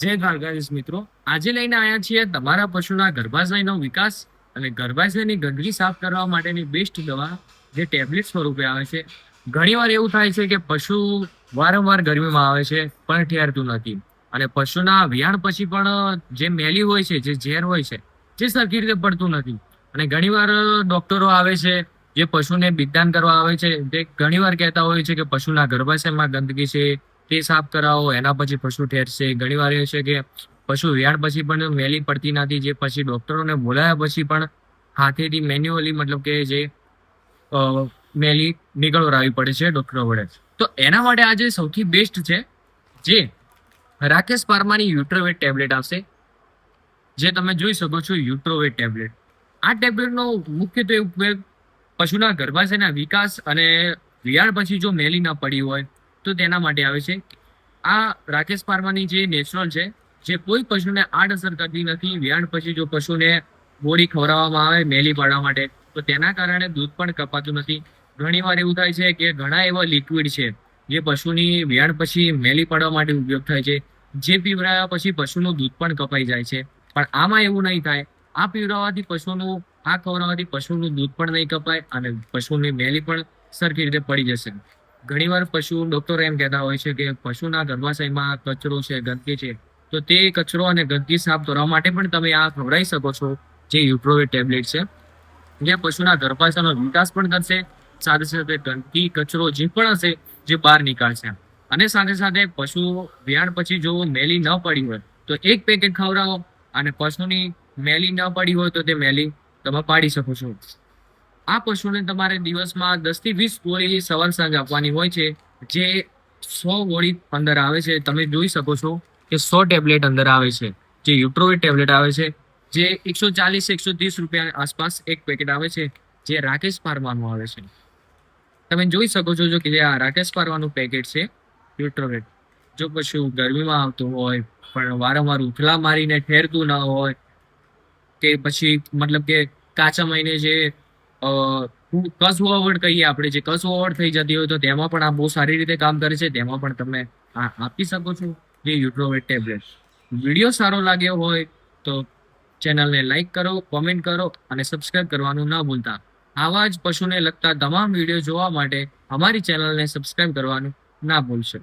જય દ્વારકાધીશ મિત્રો, આજે લઈને આવ્યા છીએ તમારા પશુના ગર્ભાશયનો વિકાસ અને ગર્ભાશયની ગંદકી સાફ કરવા માટેની બેસ્ટ દવા, જે ટેબ્લેટ સ્વરૂપે આવે છે. ઘણીવાર એવું થાય છે કે પશુ વારંવાર ગરમીમાં આવે છે પણ ઠેરતું નથી, અને પશુના વિયાણ પછી પણ જે મેલી હોય છે, જે ઝેર હોય છે, જે સરખી રીતે પડતું નથી. અને ઘણીવાર ડોક્ટરો આવે છે, જે પશુને બિદાન કરવા આવે છે, તે ઘણીવાર કહેતા હોય છે કે પશુના ગર્ભાશયમાં ગંદકી છે, તે સાફ કરાવો, એના પછી પશુ ઠેરશે. ઘણીવાર એ છે કે પશુ વિયાણ પછી પણ મેલી પડતી નથી, જે પછી ડોક્ટરોને બોલાયા પછી પણ હાથેથી મેન્યુઅલી, મતલબ કે જે અ, મેલી નીકળવરાવી પડે છે ડોક્ટરો વડે. તો એના માટે આજે સૌથી બેસ્ટ છે, જે રાકેશ પારમાની યુટ્રોવેટ ટેબ્લેટ આવશે, જે તમે જોઈ શકો છો. યુટ્રોવેટ ટેબ્લેટ, આ ટેબ્લેટનો મુખ્યત્વે ઉપયોગ પશુના ગર્ભાશયના વિકાસ અને વિયાણ પછી જો મેલી ન પડી હોય તો તેના માટે આવે છે. આ રાકેશ પારમાની જે નેચરલ છે, જે કોઈ પશુને આડઅસર કરતી નથી. વિયાણ પછી જો પશુને ગોળી ખવડાવવામાં આવે મેલી પાડવા માટે, તો તેના કારણે દૂધ પણ કપાતું નથી. ઘણીવાર એવું થાય છે કે ઘણા એવા લિક્વિડ છે, જે પશુની વિયાણ પછી મેલી પાડવા માટે ઉપયોગ થાય છે, જે પીવડાવ્યા પછી પશુનું દૂધ પણ કપાઈ જાય છે. પણ આમાં એવું નહીં થાય. આ પીવડાવવાથી પશુનું, આ ખવડાવવાથી પશુનું દૂધ પણ નહીં કપાય અને પશુની મેલી પણ સરખી રીતે પડી જશે. ઘણીવાર પશુ ડોક્ટર એમ કહેતા હોય છે કે પશુના ગર્ભાશયમાં કચરો છે, ગંદકી છે, તો તે કચરો અને ગંદકી સાફ કરવા માટે પણ તમે આ ખવડાવી શકો છો, જે યુટ્રોવેટ ટેબ્લેટ છે, જે પશુના ગર્ભાશયનો વિકાસ પણ કરશે, સાથે સાથે ગંદકી કચરો જે પણ હશે જે બહાર નીકળશે. અને સાથે સાથે પશુ વિયાણ પછી જો મેલી ન પડી હોય તો એક પેકેટ ખવડાવો, અને પશુની મેલી ન પડી હોય તો તે મેલી તમે પાડી શકો છો. આ પશુને તમારે દિવસમાં 10 થી 20 ગોળી સવાર સાંજ આપવાની હોય છે, જે 100 ગોળી અંદર આવે છે. તમે જોઈ શકો છો કે 100 ટેબ્લેટ અંદર આવે છે, જે યુટ્રોવેટ ટેબ્લેટ આવે છે, જે 140-130 રૂપિયા આસપાસ એક પેકેટ આવે છે, જે રાકેશ પારવાનું આવે છે. તમે જોઈ શકો છો જો કે જે આ રાકેશ પારવાનું પેકેટ છે યુટ્રોવેટ, જો પશુ ગરમીમાં આવતું હોય પણ વારંવાર ઉથલા મારીને ઠેરતું ન હોય, કે પછી મતલબ કે કાચા મહિને જે અ, કસ ઓવર કહીએ આપણે, જે કસ ઓવર થઈ જતી હોય, તો તેમાં પણ આ બહુ સારી રીતે કામ કરે છે. તેમાં પણ તમે આ આપી શકો છો, જે યુટ્રોવેટ ટેબ્લેટ. વિડીયો સારો લાગ્યો હોય તો ચેનલને લાઈક કરો, કોમેન્ટ કરો અને સબસ્ક્રાઇબ કરવાનું ના ભૂલતા. આવા જ પશુને લગતા તમામ વિડીયો જોવા માટે અમારી ચેનલને સબસ્ક્રાઇબ કરવાનું ના ભૂલશો.